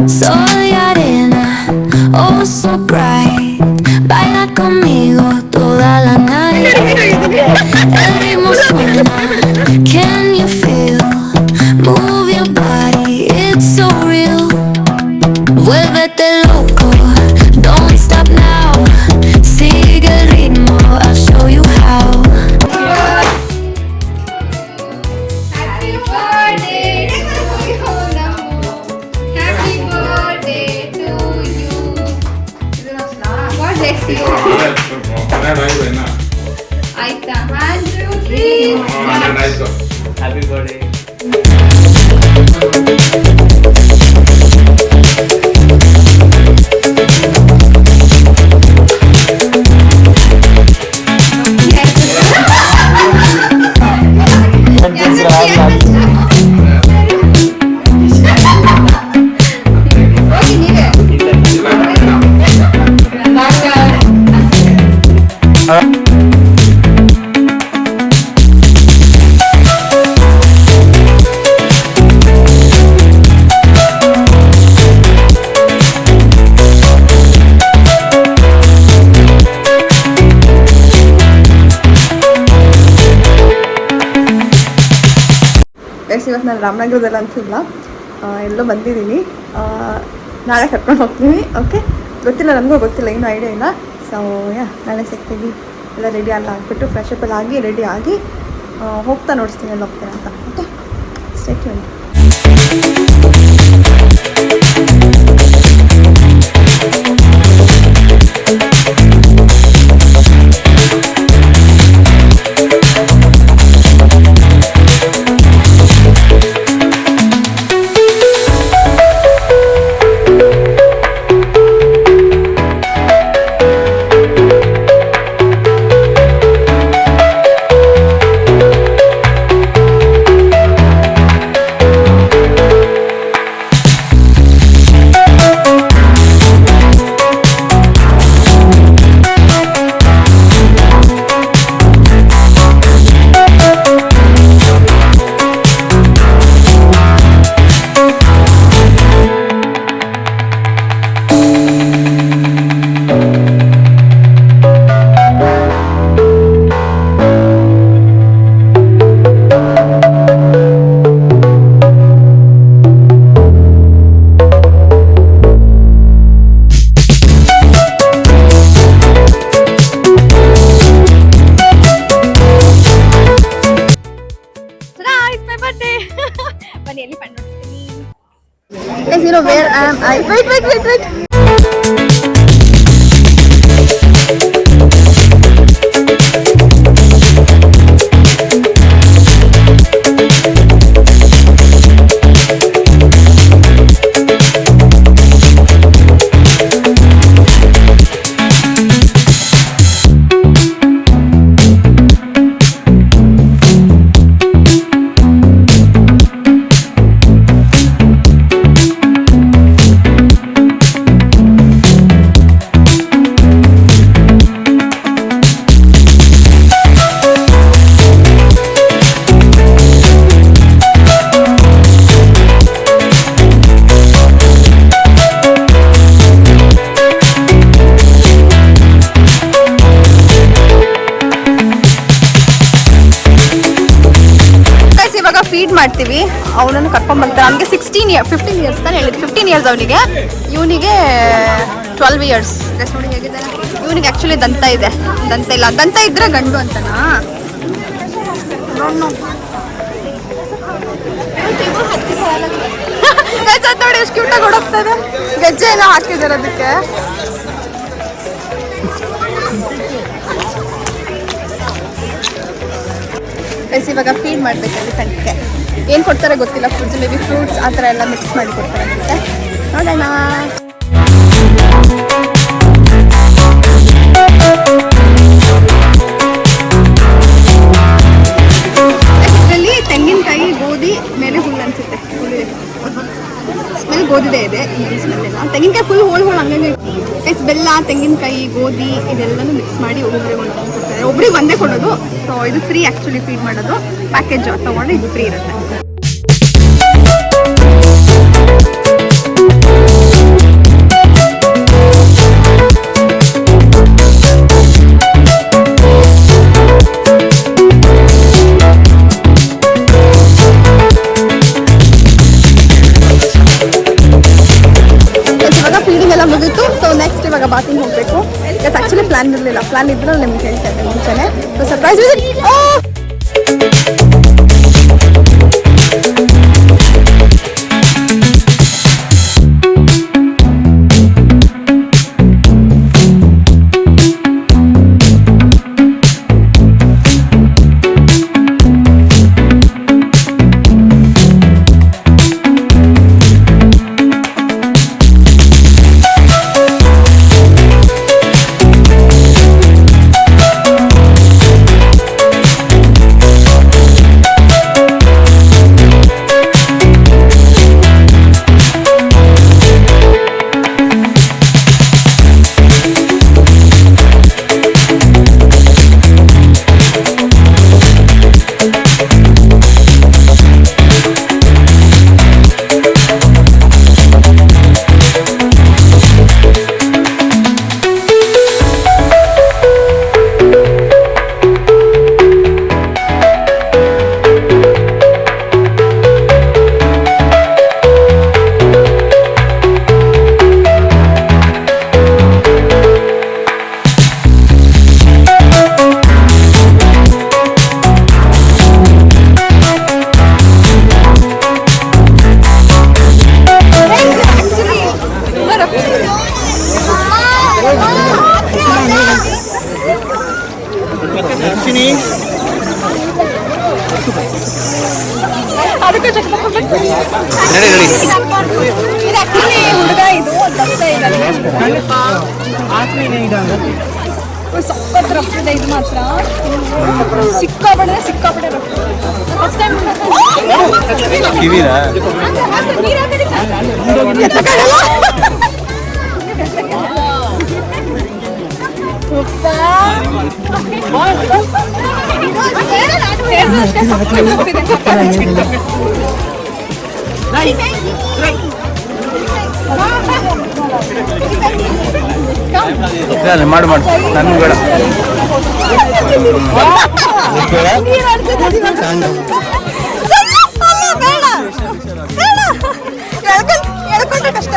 Sol y arena, oh so bright. Baila conmigo toda la night. El ritmo suena, can you feel? Move your body, it's so real. Vuélvete loco, don't stop now. Sigue el ritmo, I'll show you how. Happy birthday to you, Happy birthday to you. God bless you. ಆಯ್ತಾ 1 2 3 happy birthday. ಹೋಗಿ ನೀವೇ guys, ಇವತ್ತು ನಾನು ರಾಮನಗರದಲ್ಲಿ ಅಂತಿಲ್ಲ, ಎಲ್ಲೋ ಬಂದಿದ್ದೀನಿ. ನಾಳೆ ಕರ್ಕೊಂಡು ಹೋಗ್ತೀನಿ. ಓಕೆ, ಗೊತ್ತಿಲ್ಲ, ನನಗೂ ಗೊತ್ತಿಲ್ಲ, ಏನೂ ಐಡಿಯಾ ಇಲ್ಲ. ಸೊ ನಾಳೆ ಸಿಗ್ತೀವಿ. ಎಲ್ಲ ರೆಡಿ ಎಲ್ಲ ಆಗಿಬಿಟ್ಟು ಫ್ರೆಶ್ ಅಪ್ ಎಲ್ಲ ಆಗಿ ರೆಡಿ ಆಗಿ ಹೋಗ್ತಾ ನೋಡಿಸ್ತೀನಿ ಎಲ್ಲ ಹೋಗ್ತೀನಿ ಅಂತ. Okay, stay tuned. Guys, you know where am I? Wait. Feed ಮಾಡ್ತೀವಿ, ಅವನನ್ನು ಕರ್ಕೊಂಡ್ಬರ್ತಾರೆ. ಅವನಿಗೆ 15 ಇಯರ್ಸ್ ತಾನೆ ಹೇಳಿದ್ದು. 15 ಇಯರ್ಸ್ ಅವನಿಗೆ, ಇವನಿಗೆ 12 ಇಯರ್ಸ್. ನೋಡಿ ಹೇಗಿದ್ದಾನೆ. ಇವನಿಗೆ ಆ್ಯಕ್ಚುಲಿ ದಂತ ಇದೆ, ದಂತ ಇಲ್ಲ. ದಂತ ಇದ್ರೆ ಗಂಡು ಅಂತನಾ? ನೋಡಿ ಎಷ್ಟು ಕ್ಯೂಟಾಗಿ ಹೊಡೋಗ್ತದೆ. ಗೆಜ್ಜೆ ಏನೋ ಹಾಕಿದ್ದಾರೆ ಅದಕ್ಕೆ. ಇವಾಗ ಫೀಡ್ ಮಾಡಬೇಕು ಎಲಿಫೆಂಟ್ಗೆ. ಏನು ಕೊಡ್ತಾರೆ ಗೊತ್ತಿಲ್ಲ, ಫುಡ್ಸ್ ಮೇ ಬಿ ಫ್ರೂಟ್ಸ್ ಆ ಥರ ಎಲ್ಲ ಮಿಕ್ಸ್ ಮಾಡಿ ಕೊಡ್ತಾರೆ ಅನ್ಸುತ್ತೆ. ನೋಡೋಣ. ಇದರಲ್ಲಿ ತೆಂಗಿನಕಾಯಿ, ಗೋಧಿ, ಮೇಲೆ ಹುಲ್ಲು ಅನ್ಸುತ್ತೆ. ಸ್ಮೆಲ್ ಗೋಧಿದೆ ಇದೆ, ಈ ಸ್ಮೆಲ್ಲೆಲ್ಲ. ತೆಂಗಿನಕಾಯಿ ಫುಲ್ ಹೋಳು ಹಂಗಾಗಿ ಬೆಲ್ಲ, ತೆಂಗಿನಕಾಯಿ, ಗೋಧಿ ಇದೆಲ್ಲನೂ ಮಿಕ್ಸ್ ಮಾಡಿ ಒಬ್ಬೊಬ್ಬರಿಗೆ ಒಂದು ಕೊಡ್ತಾರೆ, ಒಬ್ರಿಗೆ ಒಂದೇ ಕೊಡೋದು. ಸೊ ಇದು ಫ್ರೀ ಆ್ಯಕ್ಚುಲಿ ಫೀಡ್ ಮಾಡೋದು. ಪ್ಯಾಕೇಜ್ ತೊಗೊಂಡ್ರೆ ಇದು ಫ್ರೀ ಇರುತ್ತೆ. ಮುಗಿತು. ಸೊ ನೆಕ್ಸ್ಟ್ ಇವಾಗ ಬಾತಿಂಗ್ ಹೋಗಬೇಕು. ಇವತ್ತು ಆ್ಯಕ್ಚುಲಿ ಪ್ಲಾನ್ ಇರಲಿಲ್ಲ, ಪ್ಲಾನ್ ಇದ್ರೆ ನಿಮ್ಗೆ ಹೇಳ್ತಾ ಇದ್ದೆ ಮುಂಚೆನೆ. So surprise visit. ಸಖತ್ ರಫ್ ಇದೆ ಇದು ಮಾತ್ರ. ಸಿಕ್ಕಾಪಟ್ಟೆ ಫಸ್ಟ್ ಟೈಮ್ ಮಾಡು ನನ್ಗೂ ಬೇಡ. ಎಳ್ಕೊಂಡ್ರೆ ಕಷ್ಟ.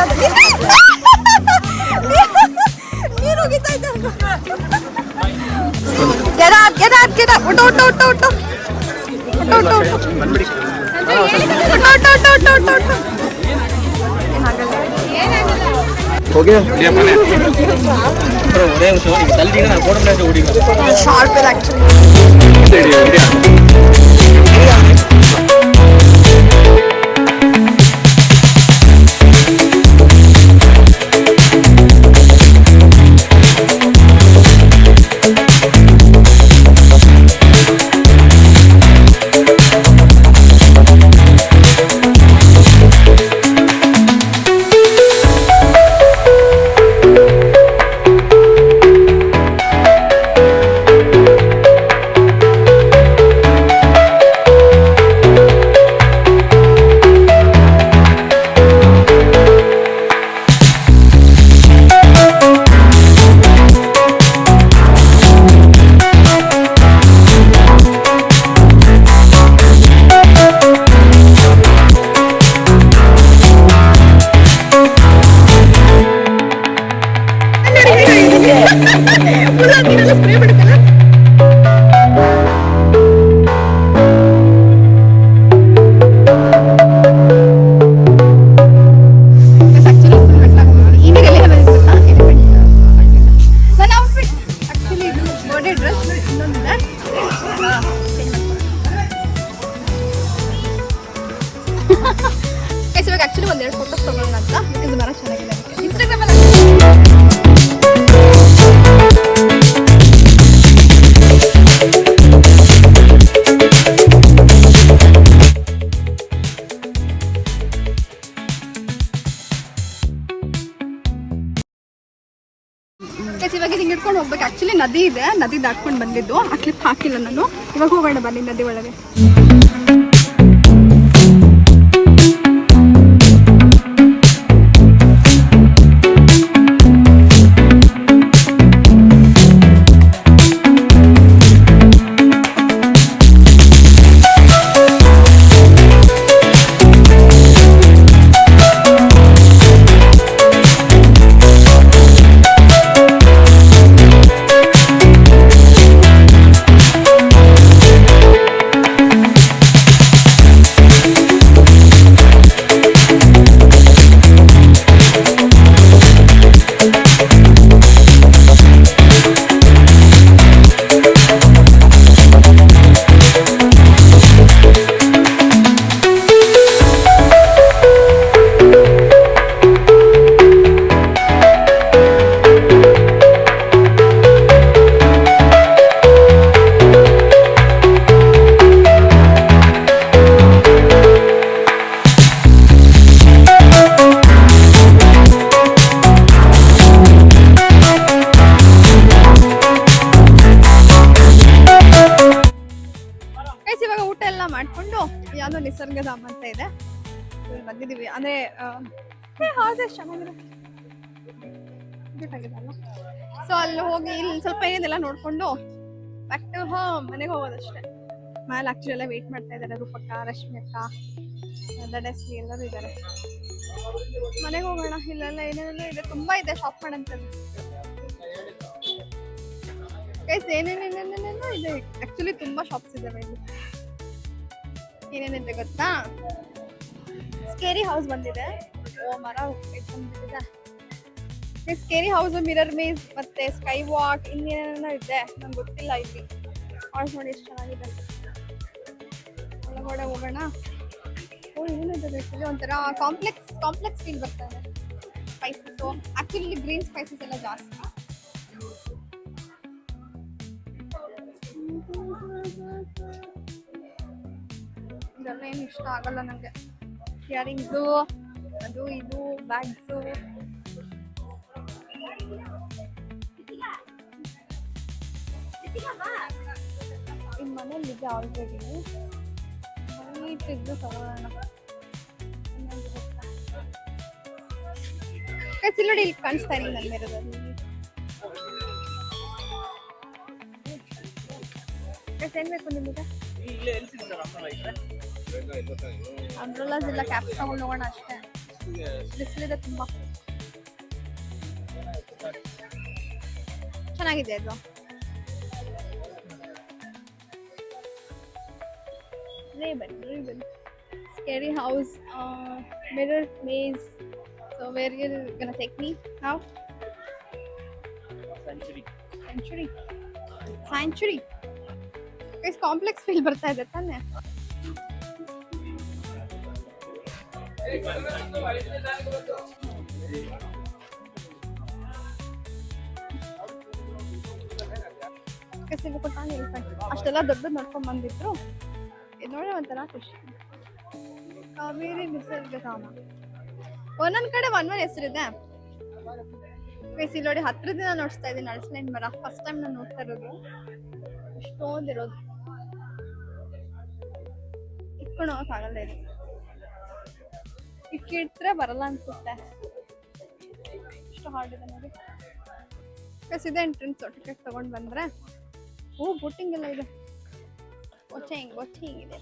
ನೀರು ಹೋಗಿತ್ತಾ ಇದ್ದ. ಶಾರ್ಪ್ ಇದೆ ಆಕ್ಚುಲಿ. ಆಕ್ಚುಲಿ ಒಂದೆರಡು ಫೋಟೋಸ್ ತಗೊಳ್ಳೋಣ ಅಂತ. ಬಿಕಾಸ್ ಮರ ಚೆನ್ನಾಗಿದೆ. ಇನ್ಸ್ಟಾಗ್ರಾಮ್ ಅಲ್ಲಿ ಇವಾಗ ಹಿಂಗೆ ಇಟ್ಕೊಂಡು ಹೋಗ್ಬೇಕು. ಆಕ್ಚುಲಿ ನದಿ ಇದೆ, ನದಿ ದಾಟ್ಕೊಂಡು ಬಂದಿದ್ದು. ಆ ಕ್ಲಿಪ್ ಹಾಕಿಲ್ಲ ನಾನು. ಇವಾಗ ಹೋಗೋಣ ಬನ್ನಿ ನದಿ ಒಳಗೆ. ಇವಾಗ ಊಟ ಎಲ್ಲ ಮಾಡ್ಕೊಂಡು ಯಾವ್ದೋ ನಿಸರ್ಗಧಾಮ ಅಂತ ಇದೆ ಬಂದಿದೀವಿ. ಅಂದ್ರೆ ಚೆನ್ನಾಗಿದೆ, ಸೊ ಅಲ್ಲಿ ಹೋಗಿ ಇಲ್ಲಿ ಸ್ವಲ್ಪ ಏನಿಲ್ಲ ನೋಡ್ಕೊಂಡು ಬ್ಯಾಕ್ ಟು ಹೋಮ್, ಮನೆಗೆ ಹೋಗೋದಷ್ಟೇ. ಮೇಲೆ ಆಕ್ಚುಲಿ ಎಲ್ಲ ವೇಟ್ ಮಾಡ್ತಾ ಇದ್ದಾರೆ. ರೂಪಕ್ಕ, ರಶ್ಮಿ ಅಕ್ಕ, ದಡಸ್ವಿ ಎಲ್ಲರೂ ಇದ್ದಾರೆ. ಮನೆಗೆ ಹೋಗೋಣ. ಇಲ್ಲೆಲ್ಲ ಏನೇನೆಲ್ಲ ಇದೆ, ತುಂಬಾ ಇದೆ ಶಾಪ್ ಮಾಡಂತದ್ದು. ಏನೇನೇನೇನೇನೋ ಇದೆ. ಆಕ್ಚುಲಿ ತುಂಬಾ ಶಾಪ್ಸ್ ಇದಾವೆ ಇಲ್ಲಿ. ಏನೇನಿದೆ ಗೊತ್ತಾ? ಸ್ಕೇರಿ ಹೌಸ್ ಬಂದಿದೆ. ಮರ ಬಂದಿದೆ. ಸ್ಕೇರಿ ಹೌಸ್, ಮಿರರ್ ಮೇಜ್, ಮತ್ತೆ ಸ್ಕೈ ವಾಕ್, ಇನ್ನೇನೇನೋ ಇದೆ, ನಂಗೆ ಗೊತ್ತಿಲ್ಲ. ಇಲ್ಲಿ ಆರ್ಡ್ಸ್ ನೋಡಿ ಎಷ್ಟು ಚೆನ್ನಾಗಿದೆ. ಒಳಗಡೆ ಹೋಗೋಣ. ಓ ಏನಿದೆ, ಒಂಥರ ಕಾಂಪ್ಲೆಕ್ಸ್ ಫೀಲ್ ಬರ್ತಾ ಇದೆ. ಸ್ಪೈಸಸ್ ಆಕ್ಚುಲಿ ಗ್ರೀನ್ ಸ್ಪೈಸಸ್ ಎಲ್ಲ ಜಾಸ್ತಿ. ಇದೆಲ್ಲ ಏನು ಇಷ್ಟ ಆಗಲ್ಲ ನನಗೆ. ಇಯರಿಂಗ್ಸು, ಅದು ಇದು, ಬ್ಯಾಗ್ಸು. ಇನ್ನು ಮನೇಲಿ ಇದೆ ಆಲ್ರೆಡಿ. ಇಟ್ಟಿದ್ದು ತಗೊಳ್ಳೋಣ. ಸಿಲ್ಲೋಡಿ ಇಲ್ಲಿ ಕಾಣಿಸ್ತಾ ಇಲ್ಲ ನನ್ನ ಮೇರದಲ್ಲಿ. ಏನ್ ಬೇಕು ನಿಮಗೆ? ಅಂಬ್ರೆಲಾಸ್ ಇಲ್ಲ, ಕ್ಯಾಪ್ಸ್ ತಗೊಂಡು ಹೋಗೋಣ ಅಷ್ಟೇ. ಬಿಸಿಲಿದೆ ತುಂಬಾ. ಚೆನ್ನಾಗಿದೆ ಅದು. Ray-Ban. Scary house, mirror maze. So where you're gonna take me now? Sanctuary. Guys, complex feel ಬರ್ತಾ ಇದೆ ತಾನೆ? ಅಷ್ಟೆಲ್ಲ ದೊಡ್ಡದು ನೋಡ್ಕೊಂಡ್ ಬಂದಿದ್ರು. ಇದು ನೋಡಿ ಒಂಥರ ಖುಷಿ. ಕಾವೇರಿ ನಿಸರ್ಗಧಾಮ. ಒಂದೊಂದ್ ಕಡೆ ಒಂದೊಂದು ಹೆಸರಿದೆ. ಇಲ್ಲಿ ನೋಡಿ ಹತ್ರದಿಂದ ನೋಡ್ತಾ ಇದ್ದೀನಿ ಅಳಸಲೆಂಡ್ ಮರ. ಫಸ್ಟ್ ಟೈಮ್ ನಾನು ನೋಡ್ತಾ ಇರೋದು. ಎಷ್ಟೊಂದಿರೋದು ಇಟ್ಕೊಂಡು ಹೋಗಕ್ಕಾಗಲ್ಲ. ಇದು ಇಕ್ಕಿಡ್ರೆ ಬರಲ್ಲ ಅನ್ಸುತ್ತೆ. ಎಷ್ಟು ಹಾರ್ಡ್ ಇದೆ ನೋಡಿ. ಇದೆ ಎಂಟ್ರೆನ್ಸ್. ಟಿಕೆಟ್ ತಗೊಂಡ್ ಬಂದ್ರೆ ಬೋಟಿಂಗ್ ಎಲ್ಲ ಇದೆ. ಬೋಟಿಂಗ್ ಇದೆ.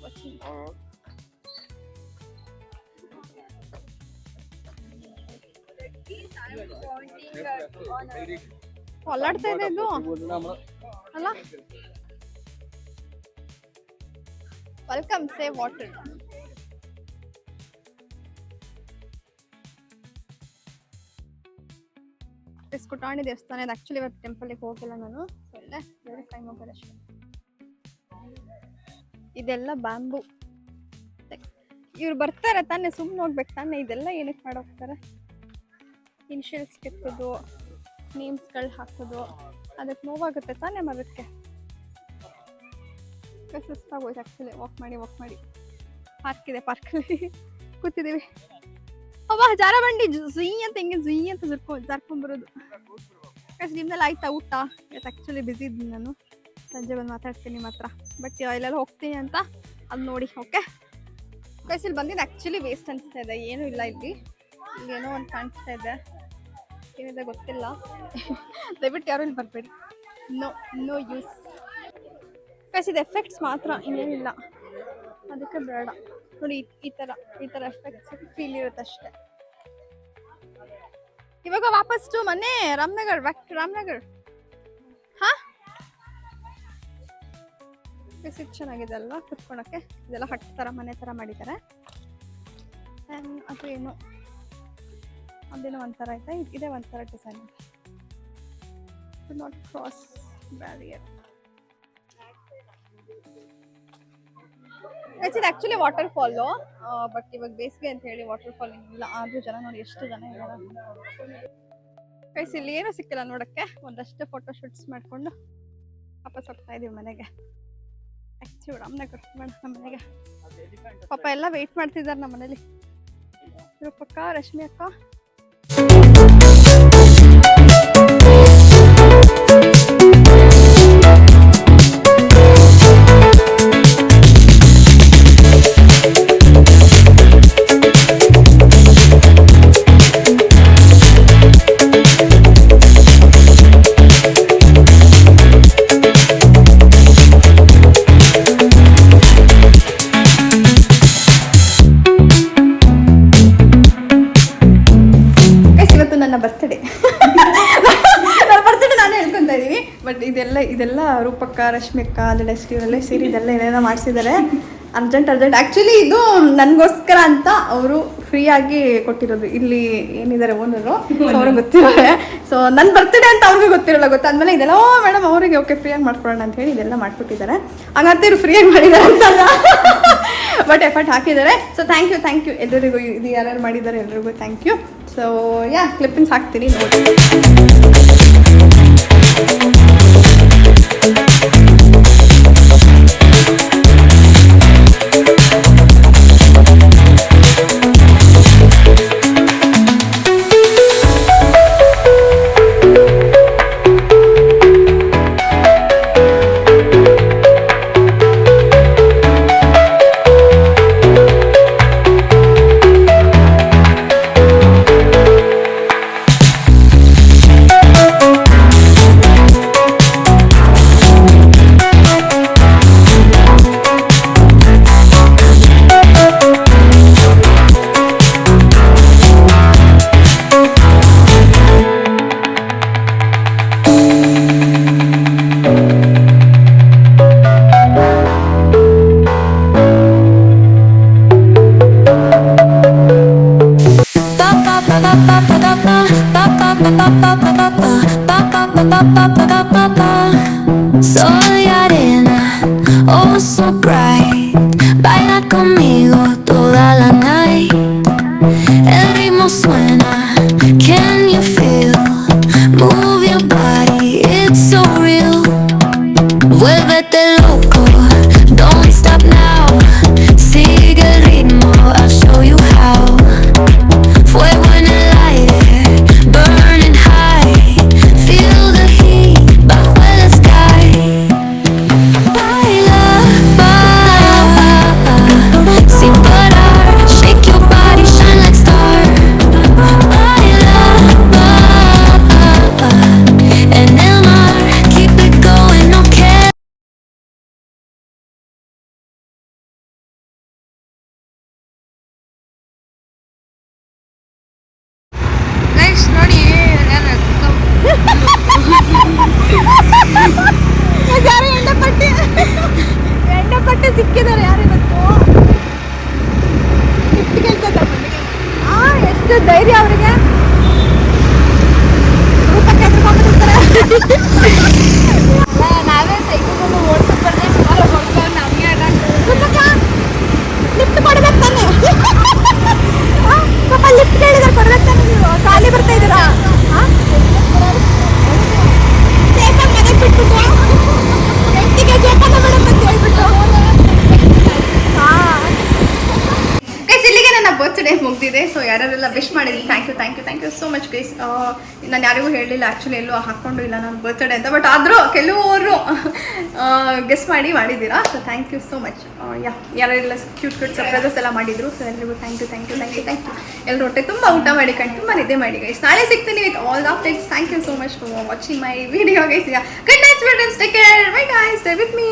ಒಲ್ಲಾಡ್ತಾ ಇದೆ ಇದು ಅಲ್ಲ. Welcome save water. ಕುಟಾಣಿ ದೇವಸ್ಥಾನ ಇದೆ. ಆಕ್ಚುಲಿ ಇವತ್ತು ಟೆಂಪಲ್ಗೆ ಹೋಗಿಲ್ಲ ನಾನು. ಒಳ್ಳೆ ದೇವ್ರಿಗೆ ಕೈ ಹೋಗೋದಷ್ಟೇ. ಇದೆಲ್ಲ ಬ್ಯಾಂಬೂ. ಇವ್ರು ಬರ್ತಾರೆ ತಾನೆ, ಸುಮ್ಮನೆ ಹೋಗ್ಬೇಕು ತಾನೆ. ಇದೆಲ್ಲ ಏನಕ್ಕೆ ಮಾಡೋಗ್ತಾರೆ? ಇನ್ಶಿಯಲ್ಸ್ ಕೆತ್ತೋದು, ನೇಮ್ಸ್ಗಳು ಹಾಕೋದು. ಅದಕ್ಕೆ ನೋವಾಗುತ್ತೆ ತಾನೆ ಮರಕ್ಕೆ. ಸುಸ್ತಾಗೋಯ್ತು ಆಕ್ಚುಲಿ ವಾಕ್ ಮಾಡಿ. ಪಾರ್ಕ್ ಇದೆ, ಪಾರ್ಕಲ್ಲಿ ಕೂತಿದ್ದೀವಿ. ಜಾರ ಬಂಡಿ ಜುಯ್ ಅಂತ ಹಿಂಗೆ ಜಾರ್ಕೊಂಡ್ಬರೋದು. ನಿಮ್ದೆಲ್ಲ ಆಯ್ತಾ ಊಟ? ಇವತ್ತು ಆ್ಯಕ್ಚುಲಿ ಬ್ಯುಸಿ ಇದ್ದೀನಿ ನಾನು, ಸಂಜೆ ಬಂದು ಮಾತಾಡ್ತೀನಿ ನಿಮ್ಮ ಹತ್ರ. ಬಟ್ ಎಲ್ಲೆಲ್ಲ ಹೋಗ್ತೀನಿ ಅಂತ ಅದು ನೋಡಿ. ಓಕೆ ಗೈಸ್, ಇಲ್ಲಿ ಬಂದಿದ್ದು ಆ್ಯಕ್ಚುಲಿ ವೇಸ್ಟ್ ಅನಿಸ್ತಾ ಇದೆ. ಏನೂ ಇಲ್ಲ ಇಲ್ಲಿ, ಏನೋ ಒಂದು ಕಾಣಿಸ್ತಾ ಇದೆ, ಏನಿದೆ ಗೊತ್ತಿಲ್ಲ. ದಯವಿಟ್ಟು ಯಾರು ಇಲ್ಲಿ ಬರಬೇಡಿ, ನೋ ಯೂಸ್ ಗೈಸ್. ಇದು ಎಫೆಕ್ಟ್ಸ್ ಮಾತ್ರ, ಇನ್ನೇನಿಲ್ಲ, ಅದಕ್ಕೆ ಬೇಡ. ನೋಡಿ ಈ ಥರ ಎಫೆಕ್ಟ್ಸ್ ಫೀಲ್ ಇರುತ್ತೆ ಅಷ್ಟೇ. ಇವಾಗ ವಾಪಸ್ ಟು ಮನೆ ರಾಮನಗರ್, ಬ್ಯಾಕ್ ಟು ರಾಮನಗರ್. ಹಾ ಇದು ಚೆನ್ನಾಗಿದೆ ಅಲ್ವಾ ಕುತ್ಕೊಳಕ್ಕೆ? ಇದೆಲ್ಲ ಹಟ್ ಥರ ಮನೆ ಥರ ಮಾಡಿದ್ದಾರೆ. ಅದು ಏನು ಅದೇನೋ ಒಂಥರ ಆಯ್ತಾ, ಇದೇ ಒಂಥರ ಡಿಸೈನ್. Not cross barrier. ಇದು ಆ್ಯಕ್ಚುಲಿ ವಾಟರ್ ಫಾಲು, ಬಟ್ ಇವಾಗ ಬೇಸಿಗೆ ಅಂತ ಹೇಳಿ ವಾಟರ್ ಫಾಲ್ ಇಲ್ಲ. ಆದರೂ ಜನ ನೋಡಿ ಎಷ್ಟು ಜನ ಇದ್ದಾರೆ ಗೈಸ್. ಇಲ್ಲಿ ಏನೂ ಸಿಕ್ಕಿಲ್ಲ ನೋಡೋಕ್ಕೆ, ಒಂದಷ್ಟು ಫೋಟೋ ಶೂಟ್ಸ್ ಮಾಡಿಕೊಂಡು ವಾಪಸ್ ಹೋಗ್ತಾ ಇದೀವಿ ಮನೆಗೆ. ಆ್ಯಕ್ಚುಲಿ ರಾಮನಗರ ನಮ್ಮ ಮನೆಗೆ. ಪಾಪ ಎಲ್ಲ ವೆಯ್ಟ್ ಮಾಡ್ತಿದ್ದಾರೆ ನಮ್ಮ ಮನೇಲಿ. ರೂಪಕ್ಕ, ರಶ್ಮಿ ಅಕ್ಕ. ನನ್ನ ಬರ್ತ್ಡೇ ನಾನೇ ಹೇಳ್ಕೊತಾ ಇದ್ದೀನಿ. ಬಟ್ ಇದೆಲ್ಲ ರೂಪಕ್ಕ, ರಶ್ಮಿಕ್ಕ, ಅದೆಲ್ಲ ಇವರೆಲ್ಲ ಸೇರಿ ಇದೆಲ್ಲ ಏನೇನೋ ಮಾಡಿಸಿದ್ದಾರೆ. ಅರ್ಜೆಂಟ್ ಆ್ಯಕ್ಚುಲಿ ಇದು ನನಗೋಸ್ಕರ ಅಂತ ಅವರು ಫ್ರೀಯಾಗಿ ಕೊಟ್ಟಿರೋದು. ಇಲ್ಲಿ ಏನಿದ್ದಾರೆ ಓನರು, ಅವ್ರಿಗೆ ಗೊತ್ತಿರೋರೆ. ಸೊ ನನ್ನ ಬರ್ತ್ಡೇ ಅಂತ ಅವ್ರಿಗೂ ಗೊತ್ತಿರೋಲ್ಲ. ಗೊತ್ತಾದ್ಮೇಲೆ ಇದೆಲ್ಲ ಮೇಡಮ್ ಅವರಿಗೆ ಓಕೆ ಫ್ರೀಯಾಗಿ ಮಾಡ್ಕೊಡೋಣ ಅಂತ ಹೇಳಿ ಇದೆಲ್ಲ ಮಾಡಿಕೊಟ್ಟಿದ್ದಾರೆ. ಹಂಗಂತ ಇವರು ಫ್ರೀಯಾಗಿ ಮಾಡಿದ್ದಾರೆ ಅಂತಲ್ಲ, ಬಟ್ ಎಫರ್ಟ್ ಹಾಕಿದ್ದಾರೆ. ಸೊ ಥ್ಯಾಂಕ್ ಯು ಎಲ್ಲರಿಗೂ. ಇದು ಯಾರ್ಯಾರು ಮಾಡಿದ್ದಾರೆ ಎಲ್ರಿಗೂ ಥ್ಯಾಂಕ್ ಯು. ಸೊ ಕ್ಲಿಪ್ಪಿಂಗ್ಸ್ ಹಾಕ್ತೀನಿ ನೋಡಿ. Soy arena, oh so bright. Baila conmigo toda la night. El ritmo suena, can you feel? Move your body, it's so real. Vuélvete loco, don't stop now. Sigue el ritmo, I'll show you how. Fuego en el aire, burning high. Feel the heat bajo el sky. Baila, baila, sin parar. Shake your body, shine like star. Baila, baila, en el mar. Keep it going, no care. Guys ನೋಡಿ ಯಾರು ಎಂಡೆ ಪಟ್ಟಿ ಸಿಕ್ಕಿದ್ದಾರೆ. ಯಾರು ಇವತ್ತು gift ಕೇಳ್ತಾರೆ. ಎಷ್ಟು ಧೈರ್ಯ ಅವರಿಗೆ. ರೂಪಕ್ಕೆ ಎದ್ರುಕೊಂಡಿರ್ತಾರೆ. ನಾವೇ ಸೈಕಲ್ ಓಡಿಸೋದು ಬರ್ದೆ ಸುಮಾರು ಹೊಡ್ಕೊಂಡು ನಮಗೆ ಲಿಫ್ಟ್ ಕೊಡ್ಬೇಕು ತಾನೆ. ಪಾಪ ಲಿಫ್ಟ್ ಕೇಳಿದ್ರೆ ಕೊಡ್ಬೇಕು ತಾನೆ. ನೀವು ಖಾಲಿ ಬರ್ತಾ ಇದ್ದೀರಾ? ಸೇಫಾಗಿ ಮನೆಗೆ ಬಿಟ್ಬಿಟ್ಟು ವ್ಯಕ್ತಿಗೆ ಜೋಪಾನ ಮೇಡಮ್ ಅಂತ ಹೇಳ್ಬಿಟ್ಟು. ಇದೆ. ಸೊ ಯಾರೆಲ್ಲ ವಿಶ್ ಮಾಡಿದ್ರಿ thank you so much guys. ನಾನು ಯಾರಿಗೂ ಹೇಳಲಿಲ್ಲ ಆ್ಯಕ್ಚುಲಿ, ಎಲ್ಲೂ ಹಾಕ್ಕೊಂಡು ಇಲ್ಲ ನನ್ನ ಬರ್ತ್ಡೇ ಅಂತ, ಬಟ್ ಆದರೂ ಕೆಲವರು ಗೆಸ್ ಮಾಡಿದ್ದೀರಾ. So thank you so much. ಯಾರೆಲ್ಲ ಕ್ಯೂಟ್ ಸರ್ಪ್ರೈಸಸ್ ಎಲ್ಲ ಮಾಡಿದ್ರು. ಸೊ ಎಲ್ಲರಿಗೂ ಥ್ಯಾಂಕ್ ಯು. ಎಲ್ಲರೂ ಹೊಟ್ಟೆ ತುಂಬ ಊಟ ಮಾಡಿ ತುಂಬ ನಿದ್ದೆ ಮಾಡಿ ಗೈಸ್. ನಾಳೆ ಸಿಗ್ತೀನಿ with all the updates. Thank you so much for watching my video guys. Good night friends, take care, bye guys, stay with me.